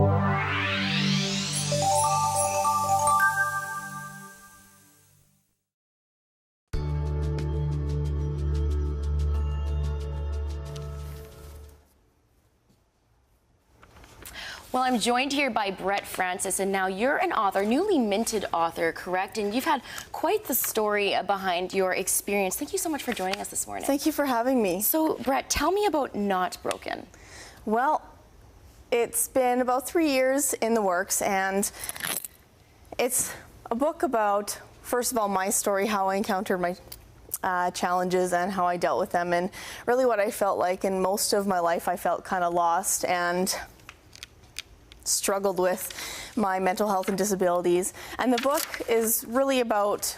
Well, I'm joined here by Brett Francis, and now you're an author, newly minted author, correct? And you've had quite the story behind your experience. Thank you so much for joining us this morning. Thank you for having me. So, Brett, tell me about Not Broken. Well, it's been about 3 years in the works, and it's a book about, first of all, my story, how I encountered my challenges and how I dealt with them, and really what I felt like. In most of my life, I felt kind of lost and struggled with my mental health and disabilities. And the book is really about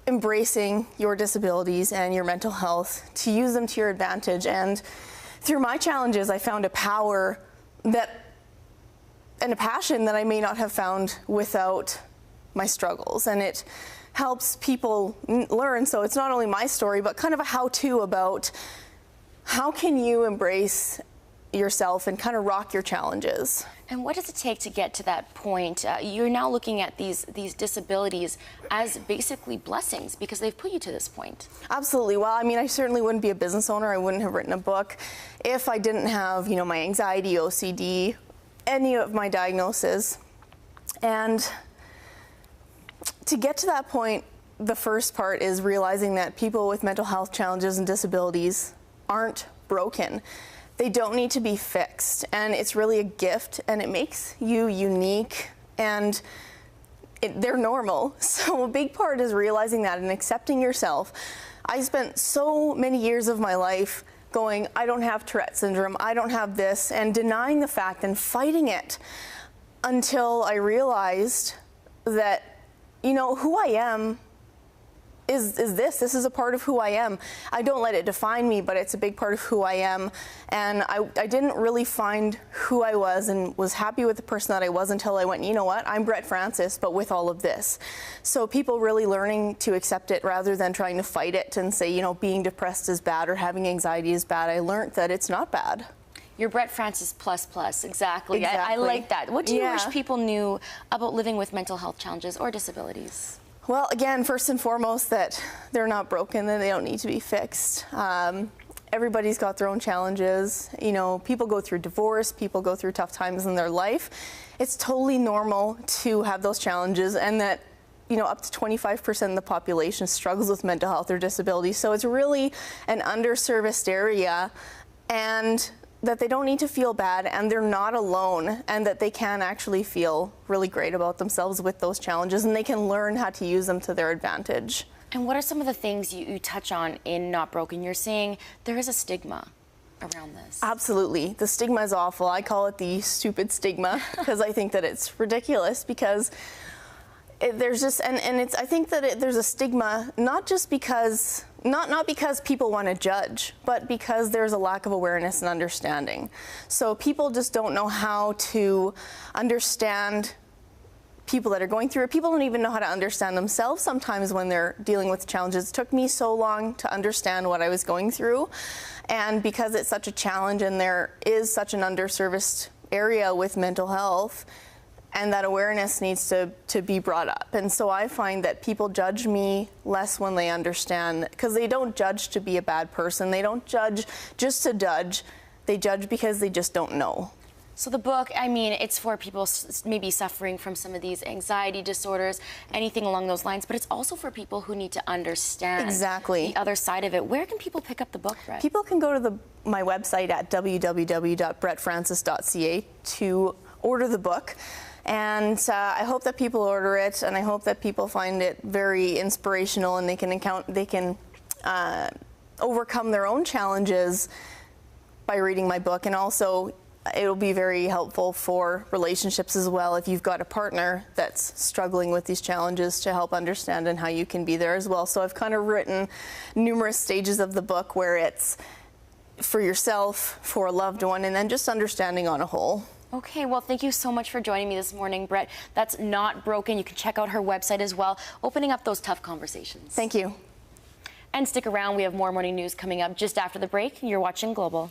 embracing your disabilities and your mental health to use them to your advantage. And through my challenges, I found a power and a passion that I may not have found without my struggles. And it helps people learn. So it's not only my story, but kind of a how-to about how can you embrace yourself and kind of rock your challenges. And what does it take to get to that point? You're now looking at these disabilities as basically blessings because they've put you to this point. Absolutely. Well, I mean, I certainly wouldn't be a business owner. I wouldn't have written a book if I didn't have, my anxiety, OCD, any of my diagnoses. And to get to that point, the first part is realizing that people with mental health challenges and disabilities aren't broken. They don't need to be fixed, and it's really a gift, and it makes you unique, and they're normal. So a big part is realizing that and accepting yourself. I spent so many years of my life going, I don't have Tourette syndrome, I don't have this, and denying the fact and fighting it until I realized that, who I am is this is a part of who I am. I don't let it define me, but it's a big part of who I am. And I didn't really find who I was and was happy with the person that I was until I went, you know what, I'm Brett Francis, but with all of this. So people really learning to accept it rather than trying to fight it and say, being depressed is bad or having anxiety is bad. I learned that it's not bad. You're Brett Francis plus. Exactly. I like that. What do you wish people knew about living with mental health challenges or disabilities? Well, again, first and foremost, that they're not broken, that they don't need to be fixed. Everybody's got their own challenges. People go through divorce, people go through tough times in their life. It's totally normal to have those challenges, and that, up to 25% of the population struggles with mental health or disability. So it's really an underserviced area, and that they don't need to feel bad, and they're not alone, and that they can actually feel really great about themselves with those challenges, and they can learn how to use them to their advantage. And what are some of the things you touch on in Not Broken? You're saying there is a stigma around this. Absolutely. The stigma is awful. I call it the stupid stigma because I think that it's ridiculous, because there's just, I think that there's a stigma, not just because, not because people want to judge, but because there's a lack of awareness and understanding. So people just don't know how to understand people that are going through it. People don't even know how to understand themselves sometimes when they're dealing with challenges. It took me so long to understand what I was going through. And because it's such a challenge and there is such an underserviced area with mental health, and that awareness needs to be brought up. And so I find that people judge me less when they understand, because they don't judge to be a bad person. They don't judge just to judge. They judge because they just don't know. So the book, it's for people maybe suffering from some of these anxiety disorders, anything along those lines, but it's also for people who need to understand the other side of it. Where can people pick up the book, Brett? People can go to my website at www.brettfrancis.ca to order the book. And I hope that people order it, and I hope that people find it very inspirational, and they can overcome their own challenges by reading my book. And also, it'll be very helpful for relationships as well if you've got a partner that's struggling with these challenges, to help understand and how you can be there as well. So I've kind of written numerous stages of the book where it's for yourself, for a loved one, and then just understanding on a whole. Okay, well, thank you so much for joining me this morning, Brett. That's Not Broken. You can check out her website as well, opening up those tough conversations. Thank you. And stick around. We have more morning news coming up just after the break. You're watching Global.